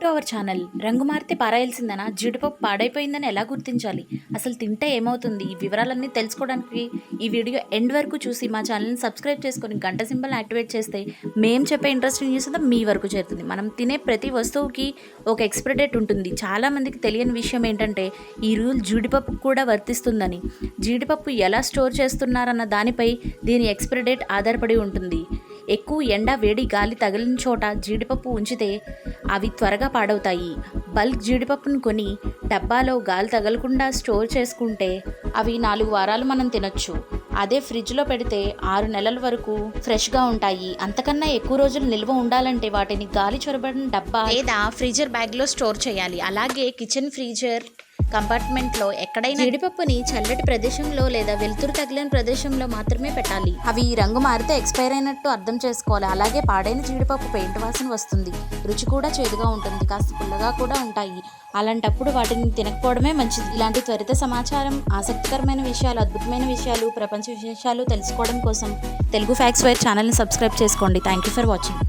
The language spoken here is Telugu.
To our channel. రంగు మారితే పారాయాల్సిందేనా? జీడిపప్పు పాడైపోయిందని ఎలా గుర్తించాలి? అసలు తింటే ఏమవుతుంది? ఈ వివరాలన్నీ తెలుసుకోవడానికి ఈ వీడియో ఎండ్ వరకు చూసి మా ఛానల్ని సబ్స్క్రైబ్ చేసుకొని గంట సింబల్ యాక్టివేట్ చేస్తే మేము చెప్పే ఇంట్రెస్టింగ్ న్యూస్ అంతా మీ వరకు చేరుతుంది. మనం తినే ప్రతి వస్తువుకి ఒక ఎక్స్పైరీ డేట్ ఉంటుంది. చాలామందికి తెలియని విషయం ఏంటంటే ఈ రూల్ జీడిపప్పుకు కూడా వర్తిస్తుందని. జీడిపప్పు ఎలా స్టోర్ చేస్తున్నారన్న దానిపై దీని ఎక్స్పైరీ డేట్ ఆధారపడి ఉంటుంది. ఎక్కువ ఎండ వేడి గాలి తగిలిన చోట జీడిపప్పు ఉంచితే అవి త్వరగా పాడవుతాయి. బల్క్ జీడిపప్పును కొని డబ్బాలో గాలి తగలకుండా స్టోర్ చేసుకుంటే అవి 4 వారాలు మనం తినొచ్చు. అదే ఫ్రిడ్జ్లో పెడితే 6 నెలల వరకు ఫ్రెష్గా ఉంటాయి. అంతకన్నా ఎక్కువ రోజులు నిల్వ ఉండాలంటే వాటిని గాలి చొరబడిన డబ్బా లేదా ఫ్రీజర్ బ్యాగ్లో స్టోర్ చేయాలి. అలాగే కిచెన్ ఫ్రీజర్ కంపార్ట్మెంట్లో ఎక్కడైనా జీడిపప్పుని చల్లటి ప్రదేశంలో లేదా వెలుతురు తగిలిన ప్రదేశంలో మాత్రమే పెట్టాలి. అవి రంగు మారితే ఎక్స్పైర్ అయినట్టు అర్థం చేసుకోవాలి. అలాగే పాడైన జీడిపప్పు పెయింట్ వాసన వస్తుంది. రుచి కూడా చేదుగా ఉంటుంది. కాస్త పుల్లగా కూడా ఉంటాయి. అలాంటప్పుడు వాటిని తినకపోవడమే మంచిది. ఇలాంటి త్వరిత సమాచారం, ఆసక్తికరమైన విషయాలు, అద్భుతమైన విషయాలు, ప్రపంచ విశేషాలు తెలుసుకోవడం కోసం తెలుగు ఫ్యాక్ట్స్ వైర్ ఛానల్ని సబ్స్క్రైబ్ చేసుకోండి. Thank you for watching.